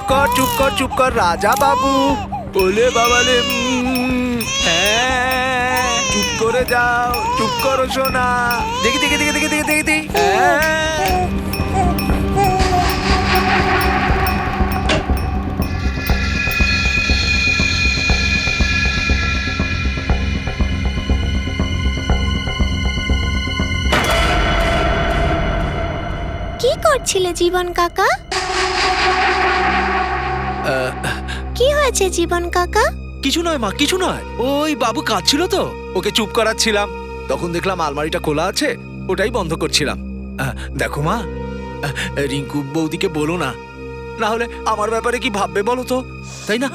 চুপ কর চুপ কর রাজা বাবু। ওলে বাবালে, হ্যাঁ চুপ করে যাও, চুপ করো সোনা। দেখি দেখি দেখি দেখি দেখি দেখি দেখি, হ্যাঁ। কি করছিলে জীবন কাকা? কি হয়েছে জীবন কাকা? কিছু নয় মা, কিছু নয়। ওই বাবু কাঁদছিল তো, ওকে চুপ করাচ্ছিলাম। তখন দেখলাম আলমারিটা খোলা আছে, ওটাই বন্ধ করছিলাম। দেখো মা, রিঙ্কু বৌদিকে বলো না, না হলে আমার ব্যাপারে কি ভাববে বলো তো, তাই না?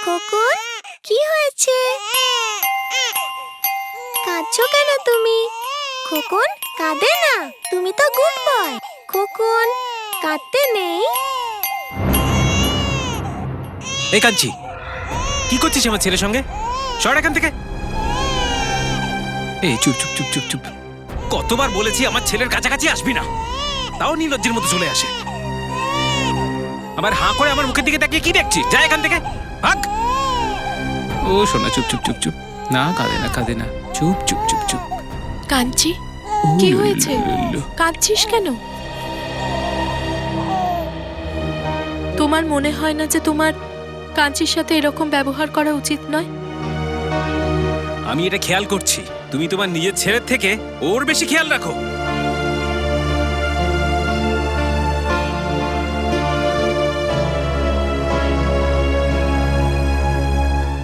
খোকন, কি হয়েছে? কাঁদছো কেন তুমি? খোকন কাঁদে না, তুমি তো গুড বয়। খোকন কাঁদতে নেই। এই কাঞ্চি, কি করছিস আমার ছেলের সঙ্গে? সর এখান থেকে। এই চুপ চুপ চুপ চুপ চুপ। কতবার বলেছি আমার ছেলের কাছাকাছি আসবি না, তাও নির্লজ্জের মতো চলে আসে। আবার হাঁ করে আমার মুখের দিকে তাকিয়ে কি দেখছিস? যা এখান থেকে, ভাগ। ও শোনা, চুপ চুপ চুপ চুপ। না কাঁদে না কাঁদে না, চুপ চুপ চুপ চুপ। কাঞ্চি, কি হয়েছে? কাঁদছিস কেন? তোমার মনে হয় না যে তোমার কাঞ্চির সাথে এরকম ব্যবহার করা উচিত নয়? আমি এটা খেয়াল করছি, তুমি তোমার নিজের ছেলের থেকে ওর বেশি খেয়াল রাখো।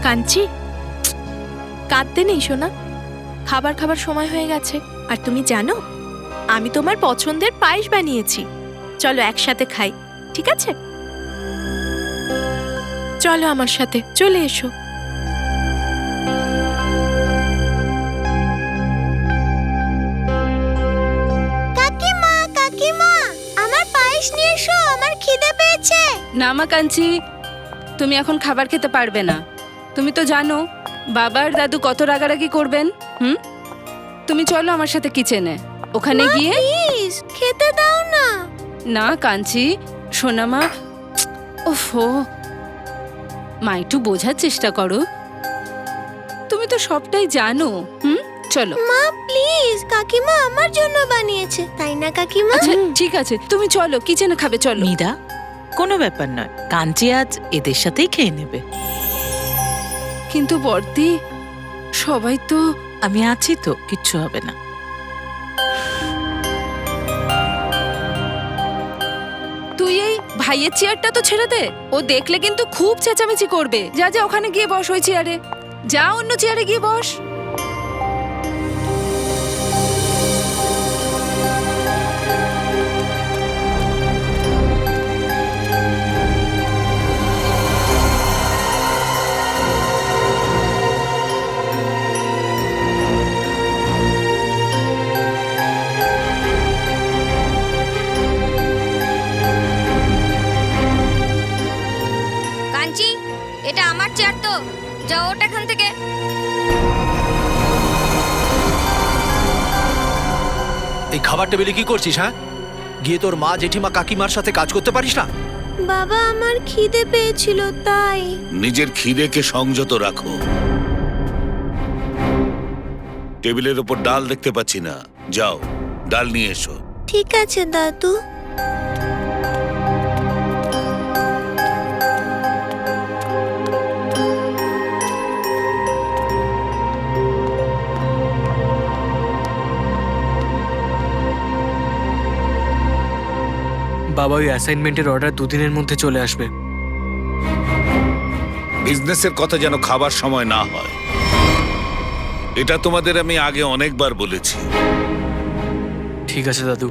কাঞ্চি, কাঁদতে নেই সোনা। খাবার খাবার সময় হয়ে গেছে। আর তুমি জানো, আমি তোমার পছন্দের পায়েস বানিয়েছি। চলো একসাথে খাই, ঠিক আছে? চলো আমার সাথে, চলে এসো। কাকিমা কাকিমা, আমার পায়েস নিয়ে এসো, আমার খিদে পেয়েছে। না মা কাঞ্চি, তুমি এখন খাবার খেতে পারবে না। তুমি তো জানো বাবার দাদু কত রাগারাগি করবেন। তুমি চলো আমার সাথে কিচেনে, ওখানে গিয়ে। প্লিজ খেতে দাও না। না কাঞ্চি, সোনা মা, ওফো, মা একটু বোঝার চেষ্টা করো। তুমি তো সবটাই জানো। চলো মা প্লিজ, কাকিমা আমার জন্য বানিয়েছে, তাই না কাকিমা? আচ্ছা ঠিক আছে, তুমি চলো কিচেনে খাবে, চলো। মীরা, কোনো ব্যাপার নয়, কাঞ্চি আজ এদের সাথেই খেয়ে নেবে। কিন্তু বর্দি, সবাই তো। আমি আছি তো, কিচ্ছু হবে না। তুই এই ভাইয়ের চেয়ারটা তো ছেড়ে দে, ও দেখলে কিন্তু খুব চেঁচামেচি করবে। যা যা ওখানে গিয়ে বস, ওই চেয়ারে যা, অন্য চেয়ারে গিয়ে বস। কাঞ্চি, এটা আমার চেয়ার তো, যাও ওঠ এখান থেকে। এই খাবার টেবিলে কি করছিস? হ্যাঁ, গিয়ে তোর মা জেঠিমা কাকিমার সাথে কাজ করতে পারিস না? বাবা আমার খিদে পেয়েছিল তাই। নিজের খিদেকে সংযত রাখো। টেবিলের ওপর ডাল দেখতে পাচ্ছি না, যাও ডাল নিয়ে এসো। ঠিক আছে দাদু। বাবা ওই অ্যাসাইনমেন্টের অর্ডার দুদিনের মধ্যে চলে আসবে। বিজনেসের কথা যেন খাবার সময় না হয়, এটা তোমাদের আমি আগে অনেকবার বলেছি। ঠিক আছে দাদু।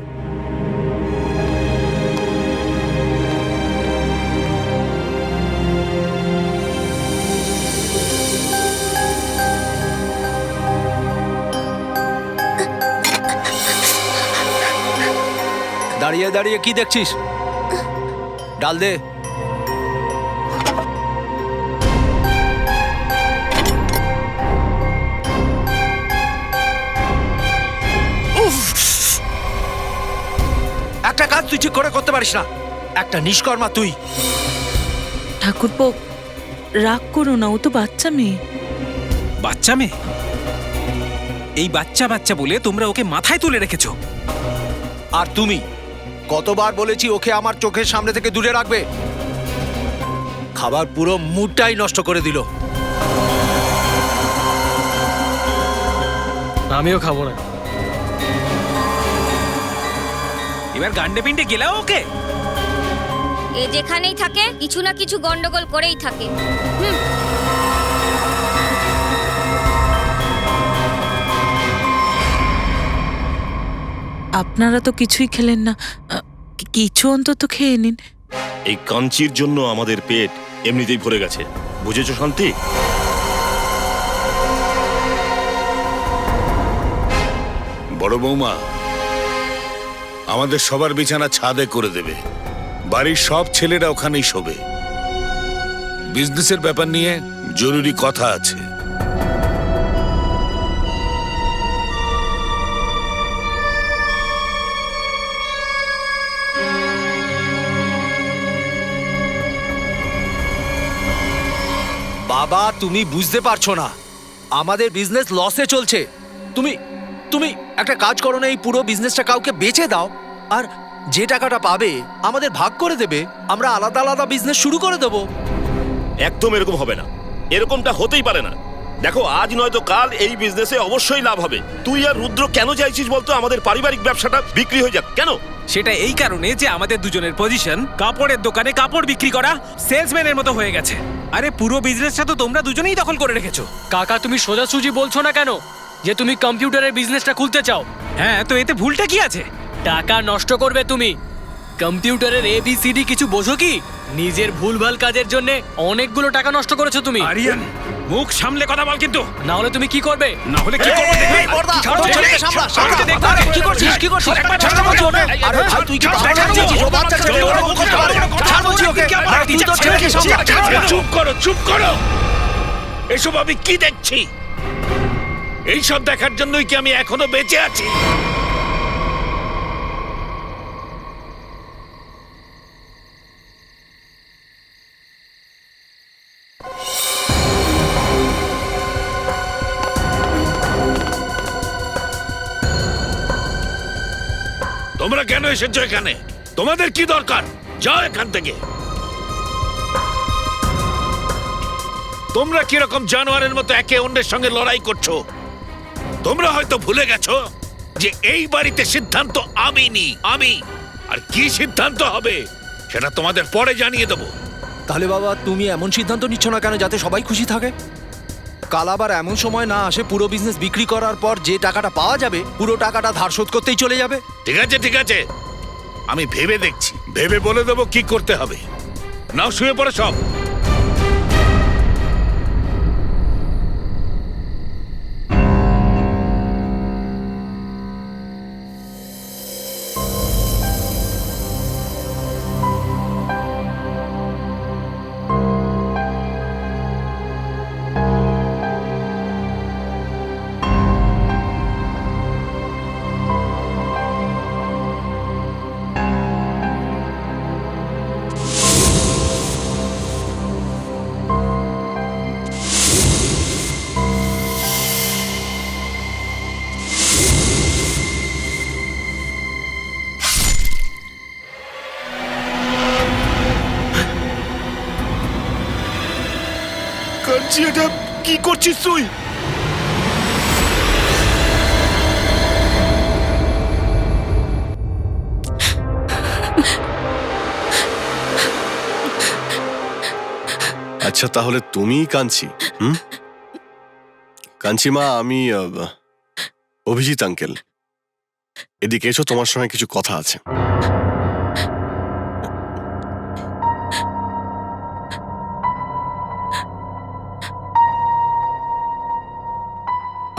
দাঁড়িয়ে দাঁড়িয়ে কি দেখছিস? ডাল দে। তুই ঠিক করে করতে পারিস না। একটা নিষ্কর্মা তুই। ঠাকুরপো, রাগ করো না, ও তো বাচ্চা মেয়ে। বাচ্চা মেয়ে? এই বাচ্চা বাচ্চা বলে তোমরা ওকে মাথায় তুলে রেখেছো। আর তুমি কতবার বলেছি ওকে আমার চোখের সামনে থেকে দূরে রাখবে। খাবার পুরো মুডটাই নষ্ট করে দিল। আমিও খাবো না। এবার গান্ডে পিন্ডে গেলাও ওকে। এ যেখানেই থাকে কিছু না কিছু গন্ডগোল করেই থাকে। আপনারা তো কিছুই খেলেন না, কিছু অন্তত খেয়ে নিন। এই কাঞ্চির জন্য আমাদের পেট এমনিতেই ভরে গেছে, বুঝেছো শান্তি? বড় বৌমা আমাদের সবার বিছানা ছাদে করে দেবে। বাড়ির সব ছেলেরা ওখানেই শোবে। বিজনেসের ব্যাপার নিয়ে জরুরি কথা আছে। বাবা, তুমি বুঝতে পারছো না, আমাদের বিজনেস লসে চলছে। তুমি তুমি একটা কাজ করো না, এই পুরো বিজনেসটা কাউকে বেচে দাও, আর যে টাকাটা পাবে আমাদের ভাগ করে দেবে। আমরা আলাদা আলাদা বিজনেস শুরু করে দেবো। একদম এরকম হবে না, এরকমটা হতেই পারে না। দেখো, আজ নয়তো কাল এই বিজনেসে অবশ্যই লাভ হবে। তুই আর রুদ্র কেন চাইছিস বলতো আমাদের পারিবারিক ব্যবসাটা বিক্রি হয়ে যাক? কেন? সেটা এই কারণে যে আমাদের দুজনের পজিশন কাপড়ের দোকানে কাপড় বিক্রি করা সেলসম্যানের মতো হয়ে গেছে। আরে পুরো বিজনেসটা তো তোমরা দুজনেই দখল করে রেখেছো। কাকা, তুমি সোজাসুজি বলছো না কেন যে তুমি কম্পিউটারের বিজনেসটা খুলতে চাও? হ্যাঁ, তো এতে ভুলটা কি আছে? টাকা নষ্ট করবে তুমি। কম্পিউটারের ABCD কিছু বোঝো কি? নিজের ভুলভাল কাজের জন্য অনেকগুলো টাকা নষ্ট করেছো তুমি। আরিয়ান, মুখ সামলে কথা বল কিন্তু। না হলে তুমি কি করবে? না হলে কি করবো দেখবে? এই বড়দা, ছাড়ো, তোর ছাড়ো, ছেলেকে সামলা, সামলা। ছাড়ো, দেখতে আরে, হবে। কি করছিস? কি করছিস? একবার ছাড় ছাড়ো, বলছি ওকে। ছাড়ো, আরে ভাই, তুই কি ছাড়ো, পাগল ছাড়ো, হয়েছিস? ও বাচ্চা ছেলে, ছাড়ো, ওরকম করতে পারে? ছাড়ো, ছাড় বলছি ওকে। আরে তুই তোর ছেলেকে সামলা। চুপ করো, চুপ করো। এসব আমি কি দেখছি? এইসব দেখার জন্যই কি আমি এখনো বেঁচে আছি? তোমরা কেন এসেছো এখানে? তোমাদের কি দরকার? যাও এখান থেকে। তোমরা কিরকম জানোয়ারের মতো একে অন্যের সঙ্গে লড়াই করছো? তোমরা হয়তো ভুলে গেছো যে এই বাড়িতে সিদ্ধান্ত আমি নিই, আমি। আর কি সিদ্ধান্ত হবে সেটা তোমাদের পরে জানিয়ে দেবো। তাহলে বাবা, তুমি এমন সিদ্ধান্ত নিচ্ছ না কেন যাতে সবাই খুশি থাকে? কাল আবার এমন সময় না আসে পুরো বিজনেস বিক্রি করার পর যে টাকাটা পাওয়া যাবে পুরো টাকাটা ধার শোধ করতেই চলে যাবে। ঠিক আছে, ঠিক আছে, আমি ভেবে দেখছি, ভেবে বলে দেবো কি করতে হবে। নাও, শুয়ে পড়ে সব। কাঞ্চি, এটা কি করছিস তুই? আচ্ছা, তাহলে তুমিই কাঞ্চি? কাঞ্চি মা, আমি অভিজিৎ আঙ্কেল। এদিকে এসো, তোমার সঙ্গে কিছু কথা আছে।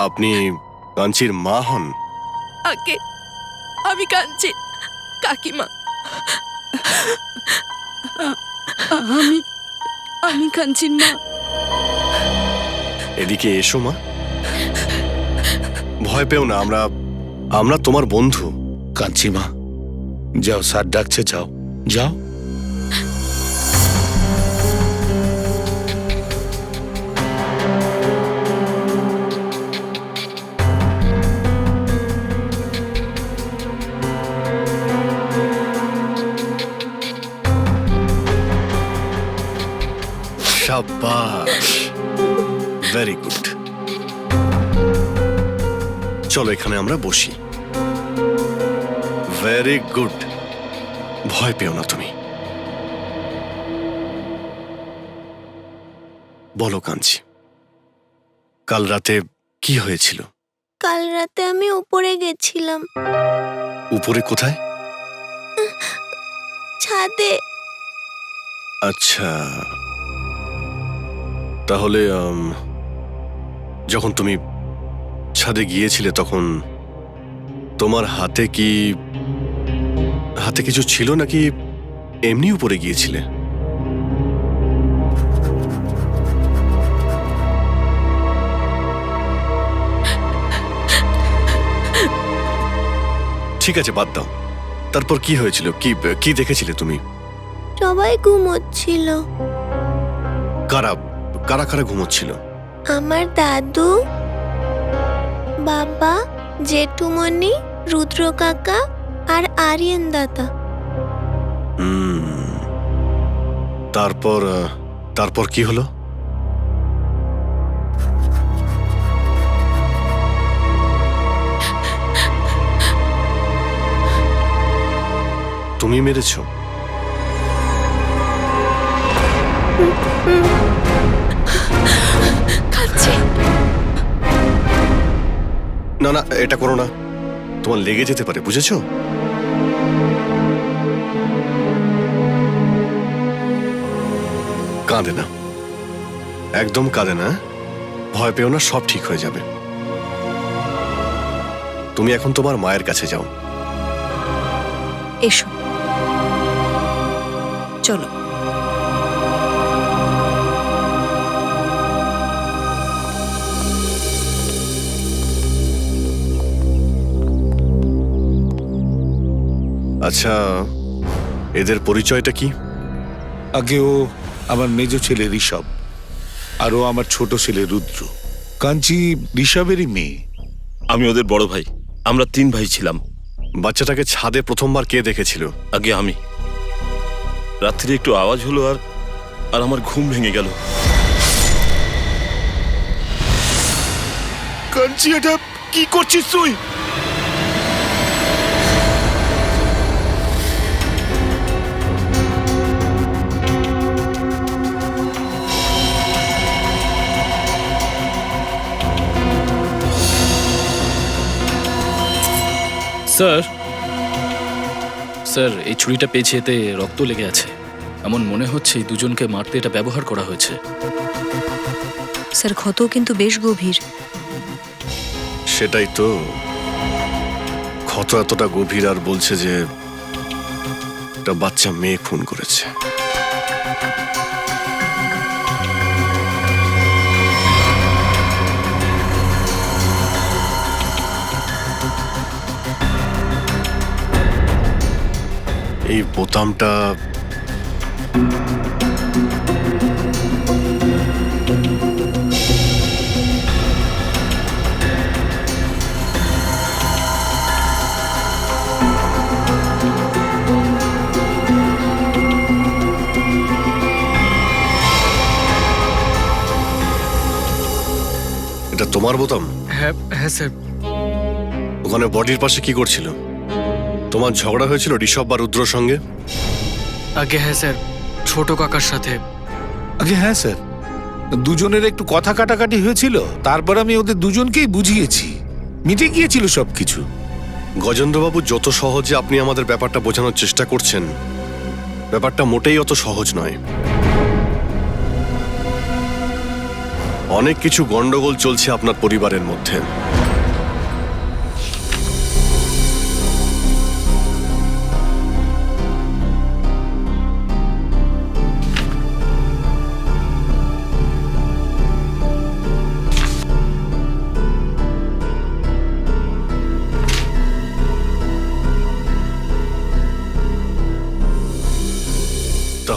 আপনি কাঞ্চির মা হন? আগে আমি কাঞ্চি কাকিমা। আমি আমি কাঞ্চির মা। এদিকে এসো মা, ভয় পেও না, আমরা তোমার বন্ধু। কাঞ্চি মা, যাও, স্যার ডাকছে, যাও যাও। শাবাশ, ভেরি গুড। চলো এখানে আমরা বসি। ভেরি গুড, ভয় পেও না তুমি। বলো কাঞ্চি, কাল রাতে কি হয়েছিল? কাল রাতে আমি উপরে গেছিলাম, উপরে কোথায়? ছাদে। আচ্ছা, তাহলে যখন তুমি ছাদে গিয়েছিলে তখন তোমার হাতে কিছু ছিল নাকি এমনি উপরে গিয়েছিলে? ঠিক আছে, বাদ দাও। তারপর কি হয়েছিল? কি দেখেছিলে তুমি? সবাই ঘুমোচ্ছিল। কারা কারা কারা ঘুমোচ্ছিল? আমার দাদু, বাবা, জেঠুমণি, রুদ্র কাকা আর আরিয়ান দাদা। তারপর কি হলো? তুমি মেরেছো? না না, এটা করো না, তোমার লেগে যেতে পারে, বুঝেছো? কাঁদে না, একদম কাঁদে না, ভয় পেও না, সব ঠিক হয়ে যাবে। তুমি এখন তোমার মায়ের কাছে যাও। এসো, চলো। আচ্ছা, এদের পরিচয়টা কি? আগে ও আমার মেজ ছেলে ঋষভ, আর ও আমার ছোট ছেলে রুদ্র। কাঞ্চি ঋষভেরই মেয়ে। আমি ওদের বড় ভাই। আমরা 3 ভাই ছিলাম। বাচ্চাটাকে ছাদে প্রথমবার কে দেখেছিল? আগে আমি। রাত্রে একটু আওয়াজ হলো আর আমার ঘুম ভেঙে গেল। কাঞ্চি, এটা কি করছিস তুই? স্যার, এই ছুরিটা পেয়েছি, এতে রক্ত লেগে আছে। এমন মনে হচ্ছে এই দুজনকে মারতে এটা ব্যবহার করা হয়েছে। স্যার, ক্ষত কিন্তু বেশ গভীর। সেটাই তো, ক্ষত এতটা গভীর, আর বলছে যে একটা বাচ্চা মেয়ে খুন করেছে। এই বোতামটা এটা তোমার বোতাম? হ্যাঁ হ্যাঁ স্যার। ওখানে বডির পাশে কি করছিল? তোমার ঝগড়া হয়েছিল ঋষভ বা রুদ্রর সঙ্গে? আগে হ্যাঁ স্যার, ছোট কাকার সাথে। আগে হ্যাঁ স্যার, দুজনের একটু কথা কাটাকাটি হয়েছিল, তারপর আমি ওদের দুজনকেই বুঝিয়েছি, মিটে গিয়েছিল সবকিছু। গজেন্দ্রবাবু, যত সহজে আপনি আমাদের ব্যাপারটা বোঝানোর চেষ্টা করছেন, ব্যাপারটা মোটেই অত সহজ নয়। অনেক কিছু গন্ডগোল চলছে আপনার পরিবারের মধ্যে।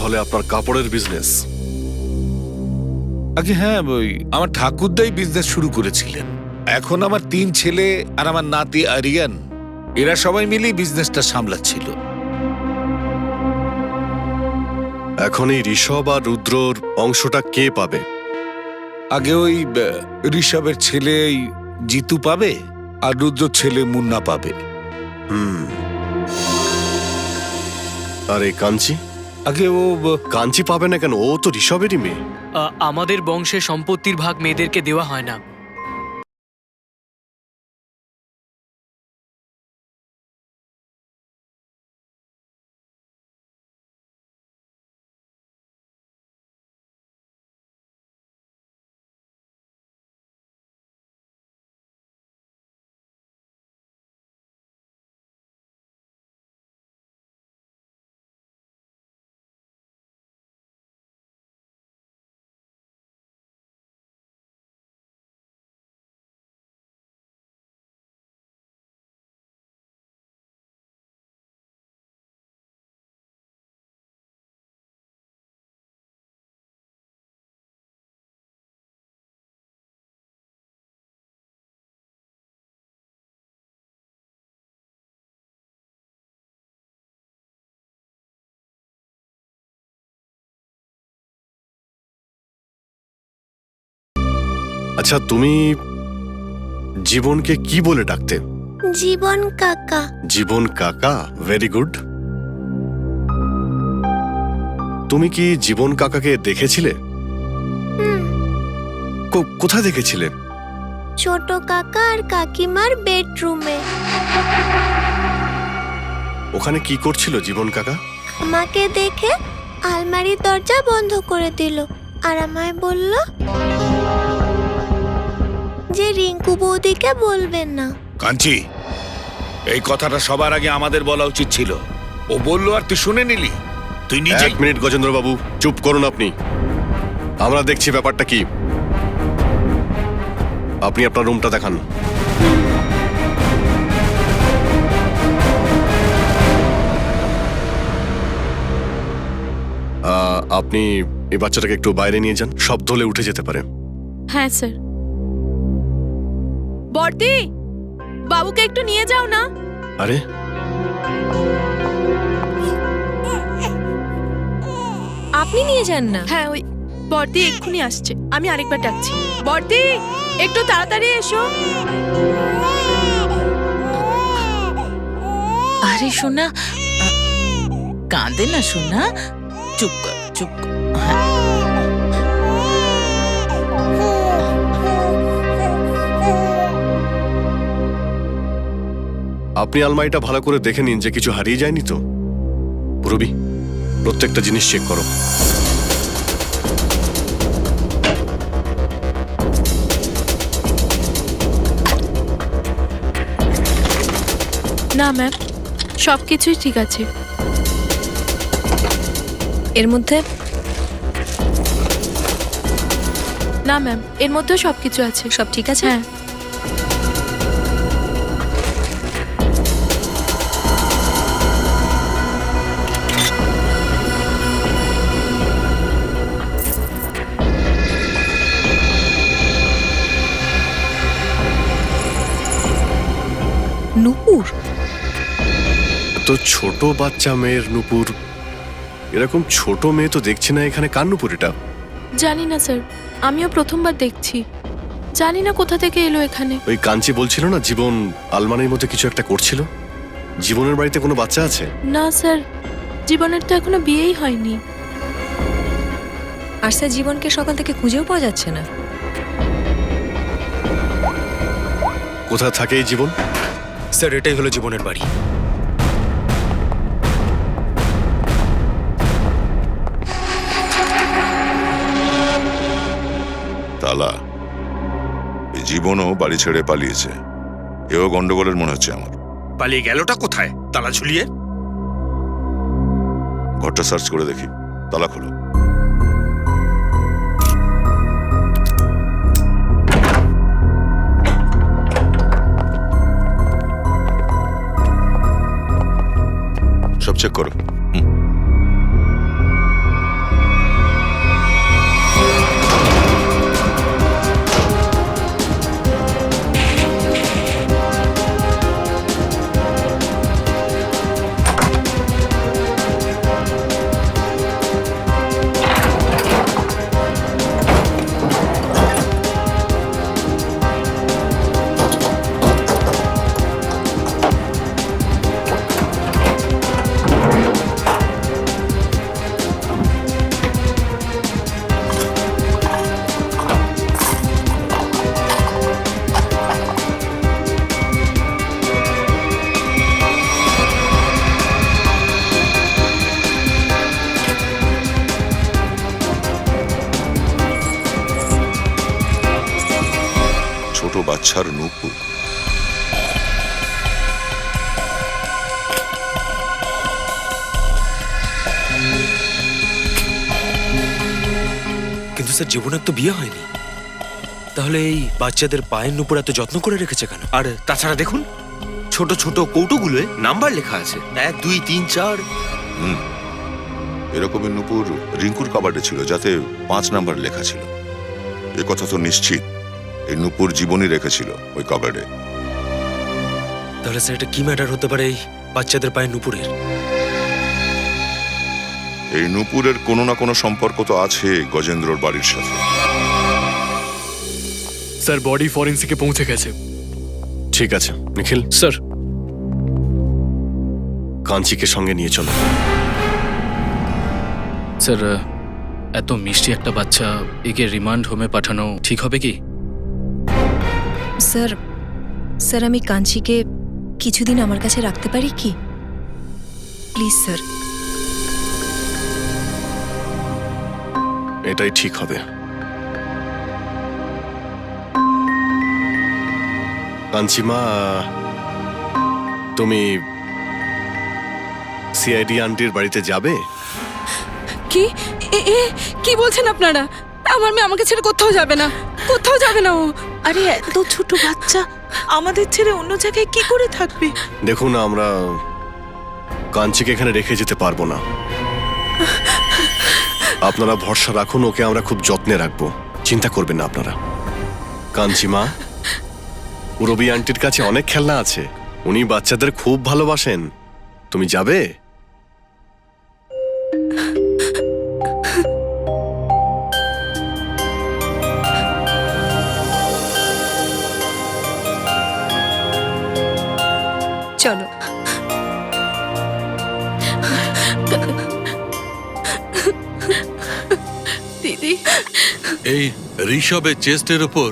তাহলে আপনার কাপড়ের বিজনেস? আগে হ্যাঁ, ওই আমার ঠাকুরদাই বিজনেস শুরু করেছিলেন। এখন আমার 3 ছেলে আর আমার নাতি আরিয়ান, এরা সবাই মিলেই বিজনেসটা সামলাচ্ছিল। এখন এই ঋষভ আর রুদ্রর অংশটা কে পাবে? আগে ওই ঋষভের ছেলে এই জিতু পাবে, আর রুদ্র ছেলে মুন্না পাবে। আর এই কাঞ্চি? আগে ও কাঞ্চি পাবে না কেন? ও তো ঋষভেরই মেয়ে। আমাদের বংশে সম্পত্তির ভাগ মেয়েদেরকে দেওয়া হয় না। আচ্ছা, তুমি জীবনকে কি বলে ডাকতে? জীবন কাকা। জীবন কাকা, ভেরি গুড। তুমি কি জীবন কাকাকে দেখেছিলে? কোথায় দেখেছিলে? ছোট কাকা আর কাকিমার বেডরুমে। ওখানে কি করছিল জীবন কাকা? আমাকে দেখে আলমারির দরজা বন্ধ করে দিল আর আমায় বলল যে রিঙ্কু বৌদিকে বলবেন না। কাঞ্চি, এই কথাটা সবার আগে আমাদের বলা উচিত ছিল। ও বললো আর তুই শুনে নিলি? তুই নিজে। 1 মিনিট গজেন্দ্র বাবু, চুপ করুন আপনি। আমরা দেখছি ব্যাপারটা কি। আপনি আপনার রুমটা দেখান। আপনি এই বাচ্চাটাকে একটু বাইরে নিয়ে যান, শব্দ হলে উঠে যেতে পারে। হ্যাঁ স্যার। বর্দি, বাবুকে একটু নিয়ে যাও না। আরে, আপনি নিয়ে যান না। হ্যাঁ, ওই বর্দি এক্ষুনি আসছে, আমি আরেকবার ডাকছি। বর্দি, একটু তাড়াতাড়ি এসো। আরে সোনা, কাঁদে না সোনা, চুপ কর, চুপ কর। আপনি আলমারিটা ভালো করে দেখে নিন যে কিছু হারিয়ে যায়নি তো। রবি, প্রত্যেকটা জিনিস চেক করো। না ম্যাম, সবকিছুই ঠিক আছে। এর মধ্যে না ম্যাম, এর মধ্যেও সবকিছু আছে। সব ঠিক আছে? হ্যাঁ। নূপুর? তো ছোট বাচ্চা মেয়ের নূপুর, এরকম ছোট মেয়ে তো দেখছি না এখানে। কার নূপুর এটা? জানি না স্যার, আমিও প্রথমবার দেখছি। জানি না কোথা থেকে এলো এখানে। ওই কাঞ্চি বলছিল না জীবন আলমারির মধ্যে কিছু একটা করছিল। জীবনের বাড়িতে কোনো বাচ্চা আছে? না স্যার, জীবনের তো এখনো বিয়েই হয়নি। আর স্যার, জীবনকে সকাল থেকে খুঁজেও পাওয়া যাচ্ছে না। কোথা থাকে এই জীবন? স্যার, এটাই হলো জীবনের বাড়ি। তালা, এই জীবনও বাড়ি ছেড়ে পালিয়েছে। এও গন্ডগোলের মনে হচ্ছে আমার। পালিয়ে গেলটা কোথায়? তালা ঝুলিয়ে। ঘরটা সার্চ করে দেখি, তালা খোলো। সব চেক করো। বাচ্চার নুপুর। কিন্তু স্যার জীবনের তো বিয়ে হয়নি, তাহলে এই বাচ্চাদের পায়ের নুপুর এত যত্ন করে রেখেছে কেন? আর তাছাড়া দেখুন, ছোট ছোট কৌটোগুলোয় নাম্বার লেখা আছে, 1, 2, 3, 4। এরকমই নুপুর রিঙ্কুর কাবার্ডে ছিল, যাতে 5 নাম্বার লেখা ছিল। এ কথা তো নিশ্চিত এই নুপুর জীবনই রেখেছিল ওই কাবার্ডে। তাহলে স্যার এটা কি ম্যাটার হতে পারে এই বাচ্চাদের পায়ের নুপুরের? এই নুপুরের কোনো না কোনো সম্পর্ক তো আছে গজেন্দ্রর বাড়ির সাথে। স্যার বডি ফরেন্সিকে পৌঁছে গেছে। ঠিক আছে নিখিল, স্যার কাঞ্চিকে সঙ্গে নিয়ে চলো। স্যার এত মিষ্টি একটা বাচ্চা, একে রিমান্ড হোমে পাঠানো ঠিক হবে কি? স্যার স্যার আমি কাঞ্চিকে কিছুদিন আমার কাছে রাখতে পারি কি? Please sir. এটাই ঠিক হবে। কাঞ্চিমা, তুমি সিআইডি আন্টির বাড়িতে যাবে? কি কি বলছেন আপনারা? আমার মেয়ে আমাকে ছেড়ে কোথাও যাবে না, কোথাও যাবে না ও। আরে এত ছোট বাচ্চা আমাদের ছেড়ে অন্য জায়গায় কি করে থাকবে? দেখুন, আমরা কাঞ্চিকে এখানে রেখে যেতে পারবো না। আপনারা ভরসা রাখুন, ওকে আমরা খুব যত্নে রাখবো, চিন্তা করবেন না আপনারা। কাঞ্চিমা, রবি আন্টির কাছে অনেক খেলনা আছে, উনি বাচ্চাদের খুব ভালোবাসেন। তুমি যাবে? চলো। দিদি, এই ঋষভের চেস্টের উপর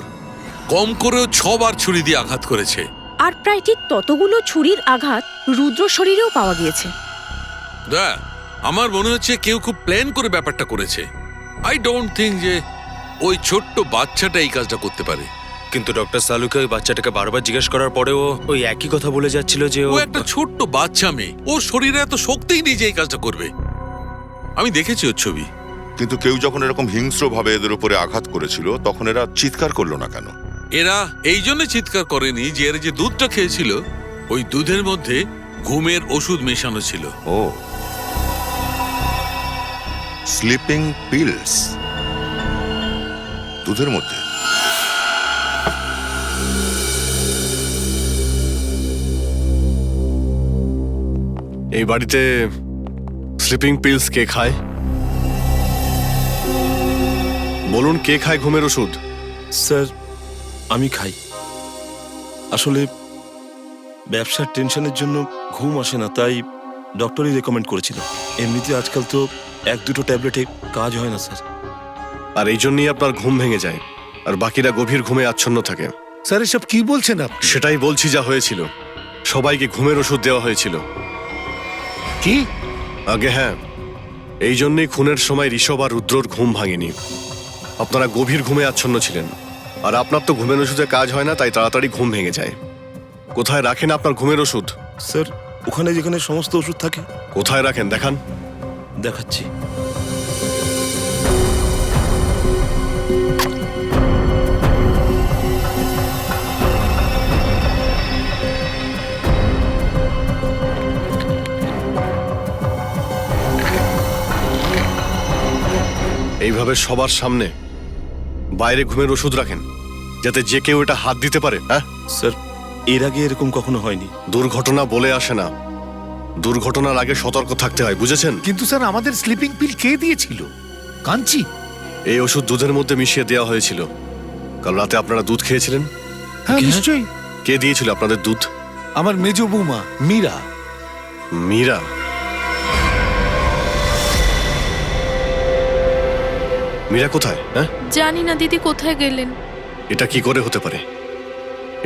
কম করেও 6 বার ছুরি দিয়ে আঘাত করেছে। আর প্রায় ঠিক ততগুলো ছুরির আঘাত রুদ্র শরীরেও পাওয়া গিয়েছে। আমার মনে হচ্ছে কেউ খুব প্ল্যান করে ব্যাপারটা করেছে। আই ডোন্ট থিঙ্ক যে ওই ছোট্ট বাচ্চাটা এই কাজটা করতে পারে। কিন্তু ডক্টর সালুকে ওই বাচ্চাটাকে বারবার জিজ্ঞেস করার পরেও ওই একই কথা বলে যাচ্ছিল যে ও একটা ছোট্ট বাচ্চা মেয়ে, ওর শরীরে এত শক্তিই নেই যে এই কাজটা করবে। আমি দেখেছি ওর ছবি। কিন্তু কেউ যখন এরকম হিংস্রভাবে এদের উপরে আঘাত করেছিল, তখন এরা চিৎকার করলো না কেন? এরা এই জন্য চিৎকার করেনি যে এরা যে দুধটা খেয়েছিল, ওই দুধের মধ্যে ঘুমের ওষুধ মেশানো ছিল। ও, স্লিপিং পিলস দুধের মধ্যে। এই বাড়িতে স্লিপিং পিলস কে খায়? বলুন, কে খায় ঘুমের ওষুধ? স্যার আমি খাই। আসলে ব্যবসার টেনশনের জন্য ঘুম আসে না, তাই ডক্টরই রেকমেন্ড করেছিল। এমনিতে আজকাল তো 1-2 ট্যাবলেটে কাজ হয় না স্যার। আর এই জন্যই আপনার ঘুম ভেঙে যায়, আর বাকিরা গভীর ঘুমে আচ্ছন্ন থাকে। স্যার এসব কি বলছেন আপনি? সেটাই বলছি, যা হয়েছিল। সবাইকে ঘুমের ওষুধ দেওয়া হয়েছিল। কি? আগে হ্যাঁ, এই জন্যই খুনের সময় ঋষভ আর রুদ্রর ঘুম ভাঙেনি। আপনারা গভীর ঘুমে আচ্ছন্ন ছিলেন, আর আপনার তো ঘুমের ওষুধে কাজ হয় না, তাই তাড়াতাড়ি ঘুম ভেঙে যায়। কোথায় রাখেন আপনার ঘুমের ওষুধ? স্যার ওখানে যেখানে সমস্ত ওষুধ থাকে। কোথায় রাখেন দেখান। দেখাচ্ছি। এইভাবে সবার সামনে বাইরে ঘুমের ওষুধ রাখেন, যাতে যে কেউ এটা হাত দিতে পারে। হ্যাঁ স্যার, এর আগে এরকম কখনো হয়নি। দুর্ঘটনা বলে আসে না, দুর্ঘটনার আগে সতর্ক থাকতে হয়, বুঝেছেন? কিন্তু স্যার আমাদের স্লিপিং পিল কে দিয়েছিল? কাঞ্চি। এই ওষুধ দুধের মধ্যে মিশিয়ে দেওয়া হয়েছিল। কাল রাতে আপনারা দুধ খেয়েছিলেন? হ্যাঁ নিশ্চয়ই। কে দিয়েছিল আপনাদের দুধ? আমার মেজ বৌমা মীরা। মীরা? মীরা কোথায়? হ্যাঁ জানি না দিদি, কোথায় গেলেন? এটা কি করে হতে পারে?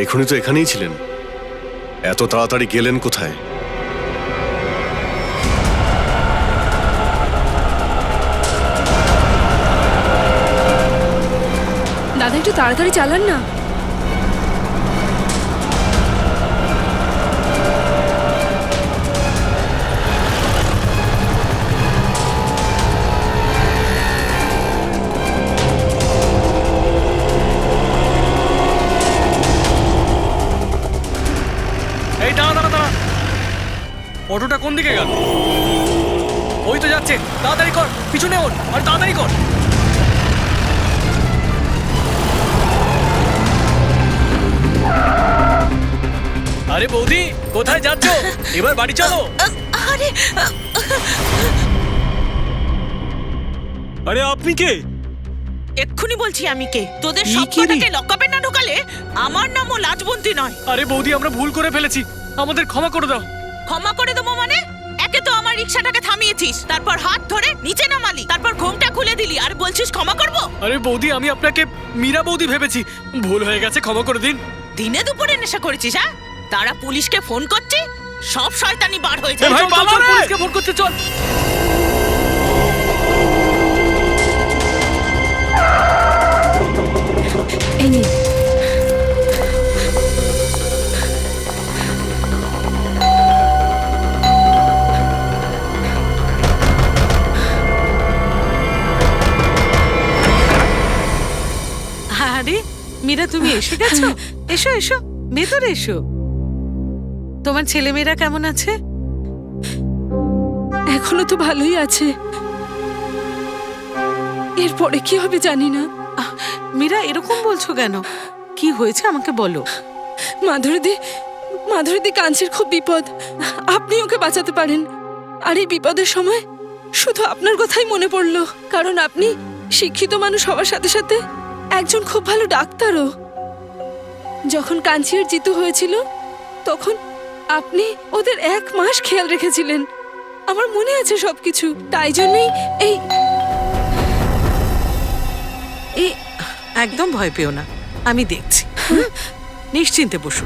এখনই তো এখানেই ছিলেন, এত তাড়াতাড়ি গেলেন কোথায়? দাদা একটু তাড়াতাড়ি চালান না। অটোটা কোন দিকে গেল? ওই তো যাচ্ছে, তাড়াতাড়ি কর, পিছনে ওর, আর তাড়াতাড়ি কর। আরে বৌদি, কোথায় যাচ্ছ? এবার বাড়ি চলো। আরে আরে আপনি কে? এক্ষুনি বলছি আমি কে। তোদের সব কটাকে লকআপে না ঢোকালে আমার নামও লাজবন্তী নয়। আরে বৌদি, আমরা ভুল করে ফেলেছি, আমাদের ক্ষমা করে দাও। ক্ষমা করে দেবো মানে? একে তো আমার রিকশাটাকে থামিয়েছিস, তারপর হাত ধরে নিচে নামালি, তারপর ঘোমটা খুলে দিলি, আর বলছিস ক্ষমা করবো? আরে বৌদি, আমি আপনাকে মীরা বৌদি ভেবেছি, ভুল হয়ে গেছে, ক্ষমা করে দিন। দিনে দুপুরে নেশা করেছিস? হ্যাঁ, তারা পুলিশকে ফোন করছে, সব শয়তানি বার হয়েছে। এ ভাই, পালা রে! পুলিশকে ফোন করতে চল। এই নিন। আরে মীরা, তুমি এসে গেছো? এসো এসো, ভেতরে এসো। তোমার ছেলেমেয়েরা কেমন আছে? এখনো তো ভালোই আছে, এরপরে কি হবে জানি না। মীরা, এরকম বলছো কেন? কি হয়েছে আমাকে বলো। মাধুরীদি কাঞ্চির খুব বিপদ, আপনি ওকে বাঁচাতে পারেন। আর এই বিপদের সময় শুধু আপনার কথাই মনে পড়লো, কারণ আপনি শিক্ষিত মানুষ হওয়ার সাথে সাথে একজন খুব ভালো ডাক্তারও। যখন কাঞ্চি আর জিতু হয়েছিল তখন আপনি ওদের 1 মাস খেয়াল রেখেছিলেন, আমার মনে আছে সবকিছু। তাই জন্যই এই একদম ভয় পেও না, আমি দেখছি। নিশ্চিন্তে বসো।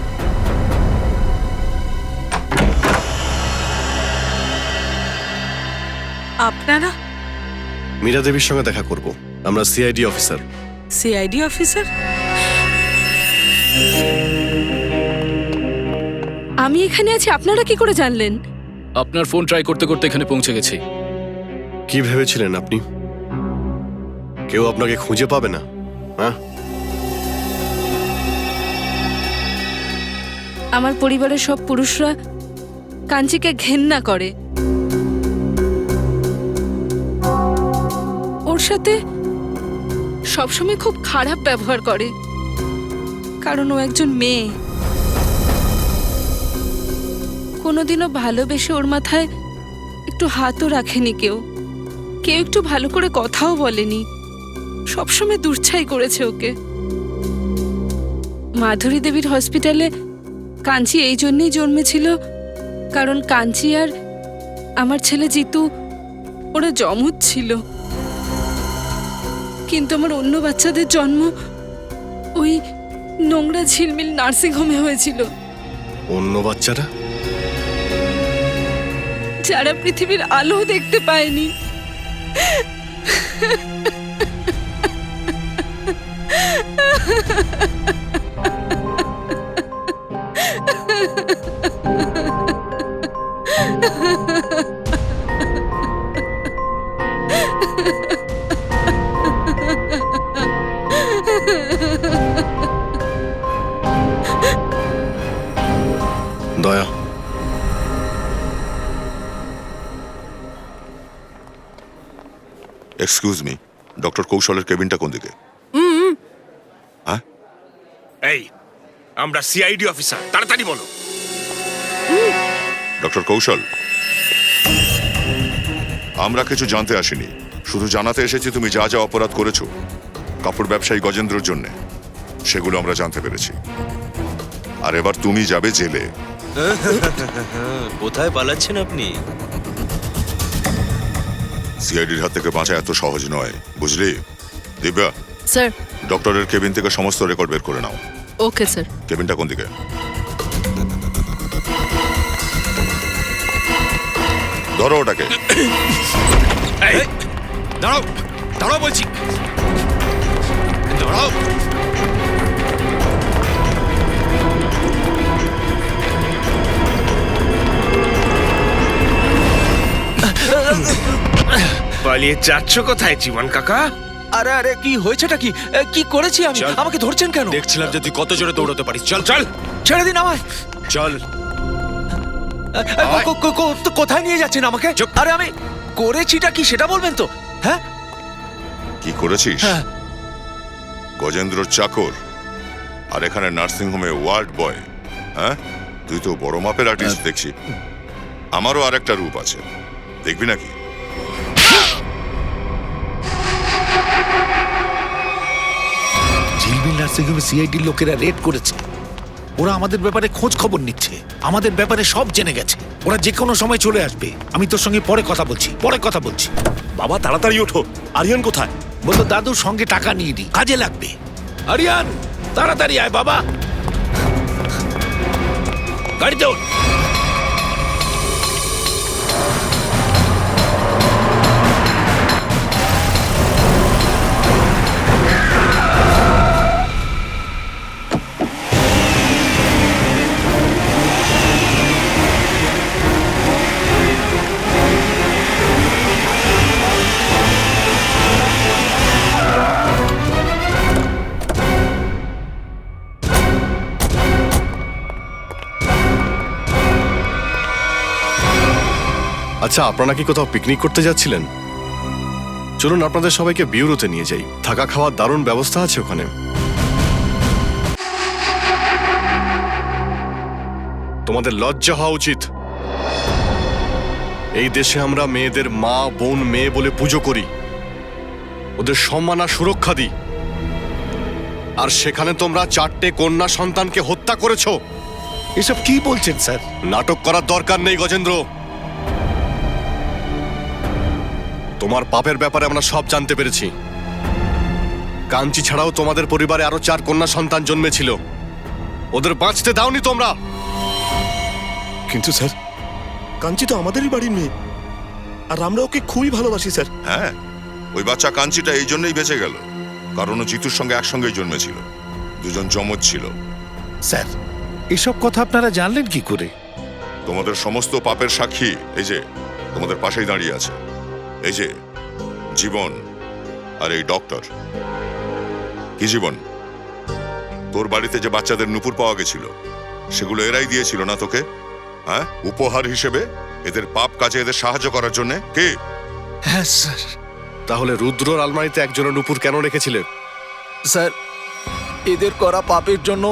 আপনারা মীরা দেবীর সঙ্গে দেখা করব। আমরা সিআইডি অফিসার। CID officer? আমি এখানে আছি, আপনারা কি করে জানলেন? আপনার ফোন ট্রাই করতে করতে এখানে পৌঁছে গেছি। কি ভেবেছিলেন আপনি? কেউ আপনাকে খুঁজে পাবে না? হ্যাঁ, আমার পরিবারের সব পুরুষরা কাঞ্চিকে ঘেন্না করে, ওর সাথে সবসময় খুব খারাপ ব্যবহার করে, কারণ ও একজন মেয়ে। কোনোদিনও ভালোবেসে ওর মাথায় একটু হাতও রাখেনি কেউ একটু ভালো করে কথাও বলেনি, সবসময় দুর্ছাই করেছে ওকে। মাধুরী দেবীর হসপিটালে কাঞ্চি এই জন্যই জন্মেছিল কারণ কাঞ্চি আর আমার ছেলে জিতু ওরা জমজ ছিল, কিন্তু আমার অন্য বাচ্চাদের জন্ম ওই নোংরা ঝিলমিল নার্সিং হোমে হয়েছিল। অন্য বাচ্চারা? যারা পৃথিবীর আলো দেখতে পায়নি। দয়া, এক্সকিউজ মি, ডক্টর কৌশলের কেবিনটা কোন দিকে? হ্যাঁ, এই আমরা সিআইডি অফিসার, তাড়াতাড়ি বলো। ডক্টর কৌশল, আমরা কিছু জানতে আসিনি, শুধু জানাতে এসেছি তুমি যা যা অপরাধ করেছো কাপড় ব্যবসায়ী গজেন্দ্রর জন্য, সেগুলো আমরা জানতে পেরেছি। আর এবার তুমি যাবে জেলে। কোথায় পালাচ্ছেন আপনি? সিআইডির হাত থেকে বাঁচা এত সহজ নয়, বুঝলি? দিব্যা, স্যার। ডক্টরের কেবিন থেকে সমস্ত রেকর্ড বের করে নাও। Okay sir. কেবিনটা কোন দিকে? ধরো ওটাকে। দাঁড়াও দাঁড়াও বলছি, দাঁড়াও। পালিয়ে যাচ্ছ কোথায় জীবন কাকা? আরে আরে, কি হয়েছেটা কি? কি করেছি আমি? আমাকে ধরছেন কেন? দেখছিলাম যে তুই কত জোরে দৌড়াতে পারিস। চল চল, ছেড়ে দিন আমায়। চল। কোথায় নিয়ে যাচ্ছেন আমাকে? আরে আমি করেছিটা কি সেটা বলবেন তো? হ্যাঁ, কি করেছিস? হ্যাঁ। গজেন্দ্রর চাকর আর এখানে নার্সিং হোমে ওয়ার্ড বয়। হ্যাঁ, তুই তো বড় মাপের আর্টিস্ট দেখছি। আমারও আরেকটা রূপ আছে, দেখবি নাকি? ঝিলমিল নার্সিং হোমে সিআইডির লোকেরা রেড করেছে। ওরা আমাদের ব্যাপারে খোঁজ খবর নিচ্ছে, আমাদের ব্যাপারে সব জেনে গেছে। ওরা যে কোনো সময় চলে আসবে। আমি তোর সঙ্গে পরে কথা বলছি। বাবা তাড়াতাড়ি ওঠো, আরিয়ান কোথায়? বলতো দাদুর সঙ্গে টাকা নিয়ে দি, কাজে লাগবে। আরিয়ান তাড়াতাড়ি আয় বাবা, গাড়িতে ওঠ। আচ্ছা, আপনারা কি কোথাও পিকনিক করতে যাচ্ছিলেন? চলুন আপনাদের সবাইকে বিউরোতে নিয়ে যাই, থাকা খাওয়ার দারুণ ব্যবস্থা আছে ওখানে। তোমাদের লজ্জা হওয়া উচিত। এই দেশে আমরা মেয়েদের মা, বোন, মেয়ে বলে পুজো করি, ওদের সম্মান আর সুরক্ষা দিই। আর সেখানে তোমরা 4টে কন্যা সন্তানকে হত্যা করেছো। এসব কি বলছেন স্যার? নাটক করার দরকার নেই গজেন্দ্র। তোমার পাপের ব্যাপারে আমরা সব জানতে পেরেছি। কাঞ্চি ছাড়াও তোমাদের পরিবারে আরো 4 কন্যা সন্তান জন্মেছিল, ওদের বাঁচতে দাওনি তোমরা। কিন্তু স্যার, কাঞ্চি তো আমাদেরই বাড়ির মেয়ে, আর আমরা ওকে খুবই ভালোবাসি স্যার। হ্যাঁ, ওই বাচ্চা কাঞ্চিটা এই জন্যই বেঁচে গেল, কারণ ও জিতুর সঙ্গে একসঙ্গেই জন্মেছিল, দুজন যমজ ছিল। স্যার, এসব কথা আপনারা জানলেন কি করে? তোমাদের সমস্ত পাপের সাক্ষী এই যে তোমাদের পাশেই দাঁড়িয়ে আছে, এই যে জীবন আর এই ডক্টর। কি জীবন, তোর বাড়িতে যে বাচ্চাদের নুপুর পাওয়া গেছিল সেগুলো এরাই দিয়েছিল না তোকে? হ্যাঁ, উপহার হিসেবে এদের পাপ কাজে এদের সাহায্য করার জন্য। কে? হ্যাঁ স্যার। তাহলে রুদ্রর আলমারিতে একজনের নুপুর কেন রেখেছিলে? স্যার, এদের করা পাপের জন্য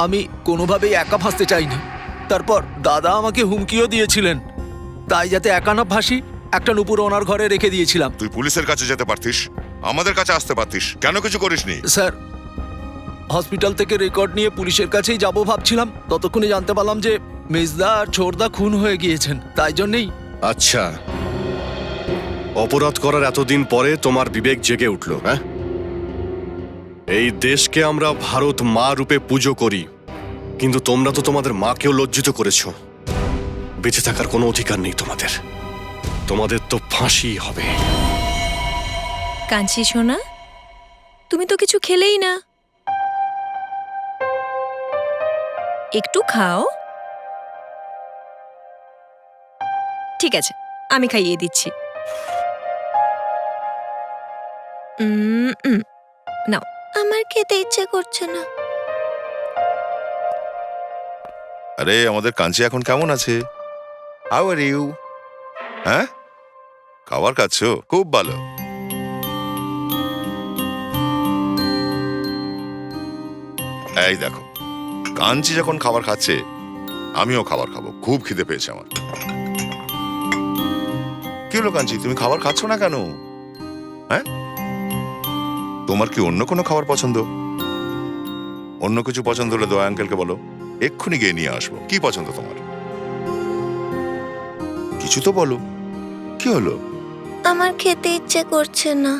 আমি কোনোভাবেই একা ভাসতে চাইনি। তারপর দাদা আমাকে হুমকিও দিয়েছিলেন, তাই যাতে একা না ভাসি একটা নুপুর ওনার ঘরে রেখে দিয়েছিলাম। তুই পুলিশের কাছে যেতে পারতিস, আমাদের কাছে আসতে পারতিস, কেন কিছু করিসনি? স্যার, হসপিটাল থেকে রেকর্ড নিয়ে পুলিশের কাছেই যাব ভাবছিলাম, ততক্ষণে জানতে পারলাম যে মেজদা আর ছোটদা খুন হয়ে গিয়েছেন, তাই জন্যেই। আচ্ছা, অপরাধ করার এতদিন পরে তোমার বিবেক জেগে উঠল। হ্যাঁ, এই দেশকে আমরা ভারত মা রূপে পুজো করি, কিন্তু তোমরা তো তোমাদের মাকেও লজ্জিত করেছো। বেঁচে থাকার কোনো অধিকার নেই তোমাদের, তোমাদের তো ফাঁসি হবে। কাঞ্চি সোনা, তুমি তো কিছু খেলেই না, একটু খাও। ঠিক আছে, আমি খাইয়ে দিচ্ছি। নাও। আমার খেতে ইচ্ছে করছে না। আরে, আমাদের কাঞ্চি এখন কেমন আছে? How are you? হ্যাঁ, খাবার খাচ্ছো? খুব ভালো। এই দেখো, কাঞ্চি যখন খাবার খাচ্ছে আমিও খাবার খাবো, খুব খিদে পেয়েছে আমার। কি হলো কাঞ্চি, তুমি খাবার খাচ্ছ না কেন? হ্যাঁ, তোমার কি অন্য কোনো খাবার পছন্দ? অন্য কিছু পছন্দ হলে দয়া আঙ্কেলকে বলো, এক্ষুনি গিয়ে নিয়ে আসবো। কি পছন্দ তোমার? কিছু তো বলো, কি হলো? আমার খেতে ইচ্ছে করছে না।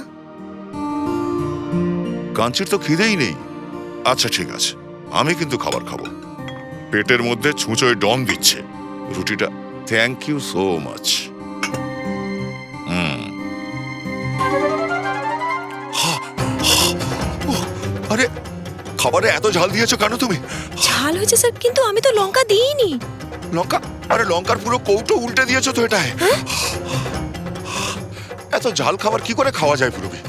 কাঞ্চির তো খিদেই নেই। আচ্ছা ঠিক আছে, আমি কিন্তু খাবার খাবো। পেটের মধ্যে ছুঁচোয় ডন দিচ্ছে রুটিটা। Thank you so much. আরে, খাবারে এত ঝাল দিয়েছো কেন তুমি? ঝাল হয়েছে স্যার, কিন্তু আমি তো লঙ্কা দিইনি। লঙ্কা? আরে, লঙ্কার পুরো কৌটো উল্টে দিয়েছো তো এটায়। এত ঝাল খাবার কি করে খাওয়া যায় পুরবি?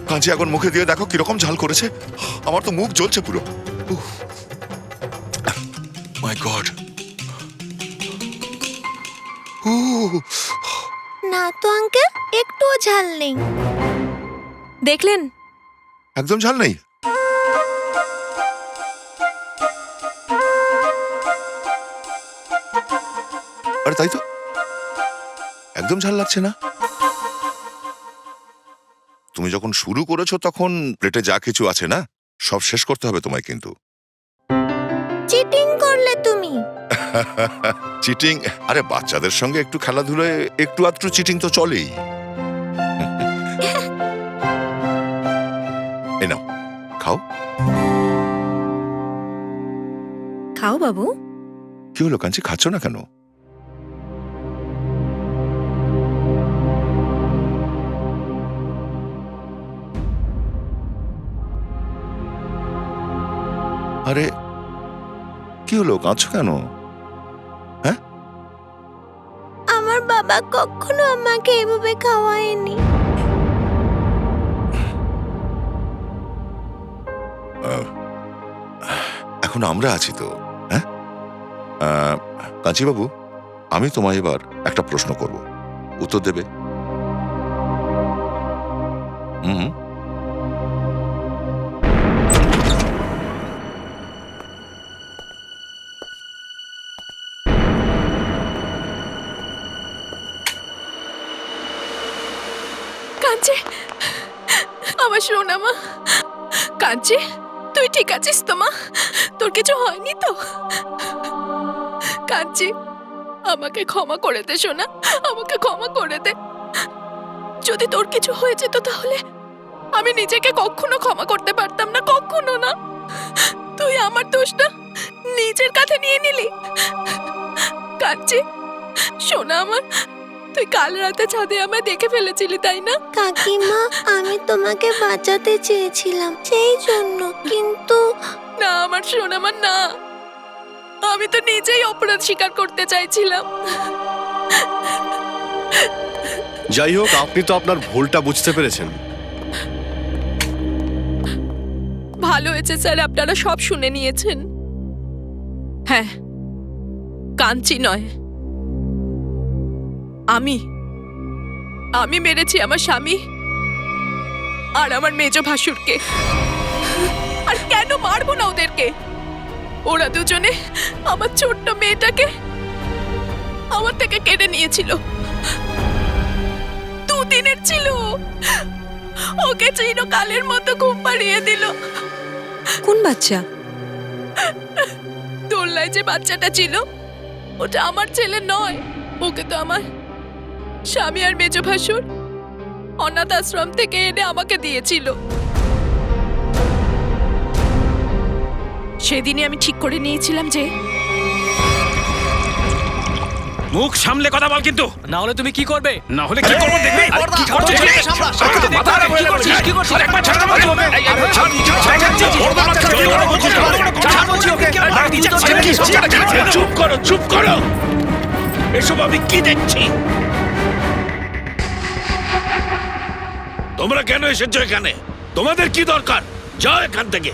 কাঞ্চি এখন মুখে দিয়ে দেখো কিরকম ঝাল করেছে, আমার তো মুখ জ্বলছে পুরো। মাই গড। না তো আঙ্কেল, একটুও ঝাল নেই। দেখলেন? একদম ঝাল নেই। আরে তাই তো, একদম ঝাল লাগছে না। তুমি যখন শুরু করেছো তখন প্লেটে যা কিছু আছে না সব শেষ করতে হবে তোমায় কিন্তু। চিটিং করলে তুমি। চিটিং? আরে বাচ্চাদের সঙ্গে একটু খেলাধুলায় একটু আধটু চিটিং তো চলেই। এই নাও, খাও। খাও বাবু। কি হলো কাঞ্চি, খাচ্ছ না কেন? আরে কি হলো, কাঁদছো কেন? আমার বাবা কখনো আমাকে এভাবে খাওয়ায়নি। এখন আমরা আছি তো। হ্যাঁ কাঞ্চি বাবু, আমি তোমায় এবার একটা প্রশ্ন করব, উত্তর দেবে? হুম। কাঞ্চি, আমার সোনা মা। কাঞ্চি, তুই ঠিক আছিস তো মা? তোর কিছু হয়নি তো? কাঞ্চি, আমাকে ক্ষমা করে দে সোনা, আমাকে ক্ষমা করে দে। যদি তোর কিছু হয়ে যেত তাহলে আমি নিজেকে কখনো ক্ষমা করতে পারতাম না, কখনো না। তুই আমার দোষটা নিজের কাছে নিয়ে নিলি। কাঞ্চি সোনা আমার, তুই কাল রাতে ছাদে আমায় দেখে ফেলেছিলি তাই না? কাকিমা, আমি তোমাকে বাঁচাতে চেয়েছিলাম সেই জন্য, কিন্তু না আমার সোনা আমার, না। আমি তো নিজেই অপরাধ স্বীকার করতে চাইছিলাম। যাই হোক, আপনি তো আপনার ভুলটা বুঝতে পেরেছেন। ভালো হয়েছে স্যার, আপনারা সব শুনে নিয়েছেন। হ্যাঁ, কাঞ্চি নয়, আমি মেরেছি আমার স্বামী আর আমার মেজ ভাসুরকে। আর কেন মারবো না ওদেরকে? ওরা দুজনে আমার ছোট্ট মেয়েটাকে আমার থেকে কেড়ে নিয়েছিল। দুদিনের ছিল, ওকে চিরকালের মতো ঘুম পাড়িয়ে দিল। কোন বাচ্চা? দোলনায় যে বাচ্চাটা ছিল ওটা আমার ছেলে নয়। ওকে তো আমার স্বামী আর মেজ ভাসুর অনাথ আশ্রম থেকে এনে আমাকে দিয়েছিল। সেদিনই আমি ঠিক করে নিয়েছিলাম যে মুখ সামলে কথা বল, কিন্তু না হলে তুমি কি করবে? না হলে কি করবো দেখবি? কি করছিস? কি করছিস? কি করছিস? একবার ছাড়তে পারবি? চুপ করো, চুপ করো। এসব আমি কি দেখছি? তোমরা কেন এসেছো এখানে? তোমাদের কি দরকার? যাও এখান থেকে।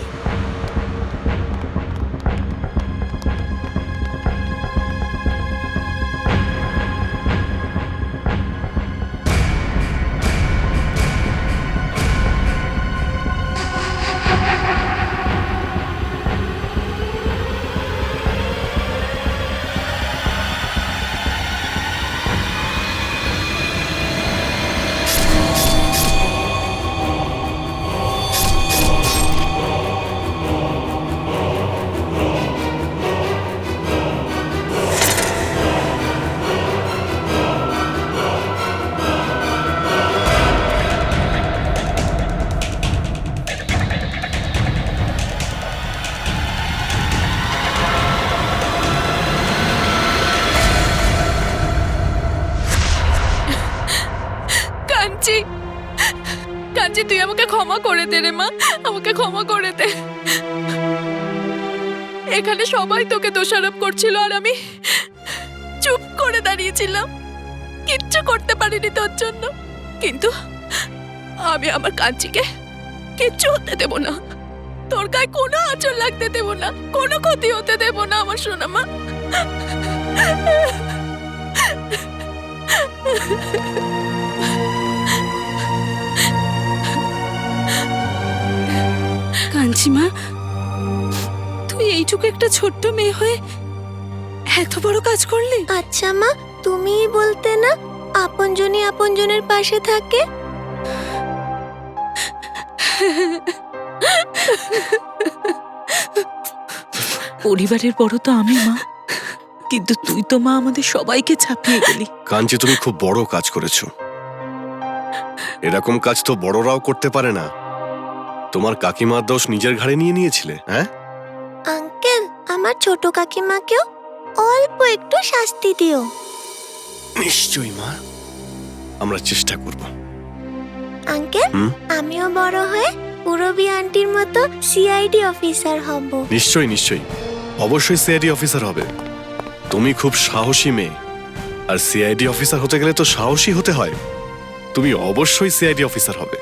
কাঞ্চি, তুই আমাকে ক্ষমা করে দে রে মা, আমাকে ক্ষমা করে দে। এখানে সবাই তোকে দোষারোপ করছিল আর আমি চুপ করে দাঁড়িয়েছিলাম, কিচ্ছু করতে পারিনি তোর জন্য। কিন্তু আমি আমার কাঞ্চিকে কিচ্ছু হতে দেব না, তোর গায়ে কোনো আঁচল লাগতে দেব না, কোনো ক্ষতি হতে দেব না আমার সোনা মা। কাঞ্চিমা, তুই এইটুকু একটা ছোট্ট মেয়ে হয়ে এত বড় কাজ করলি? আচ্ছা মা, তুমিই বলতে না আপনজনই আপনজনের পাশে থাকে। পরিবারের বড় তো আমি মা, কিন্তু তুই তো মা আমাদের সবাইকে ছাপিয়ে গেলি। কাঞ্চি, তুমি খুব বড় কাজ করেছো। এরকম কাজ তো বড়রাও করতে পারে না। তোমার কাকিমার দোষ নিজের ঘাড়ে নিয়ে নিয়েছিলে, হ্যাঁ? আঙ্কেল, আমার ছোট কাকিমাকেও অল্প একটু শাস্তি দিও। নিশ্চয়ই মা, আমরা চেষ্টা করব। আঙ্কেল, আমিও বড় হয়ে পুরবী আন্টির মতো সিআইডি অফিসার হব। নিশ্চয়ই নিশ্চয়ই, অবশ্যই সিআইডি অফিসার হবে। তুমি খুব সাহসী মেয়ে, আর সিআইডি অফিসার হতে গেলে তো সাহসী হতে হয়। তুমি অবশ্যই সিআইডি অফিসার হবে।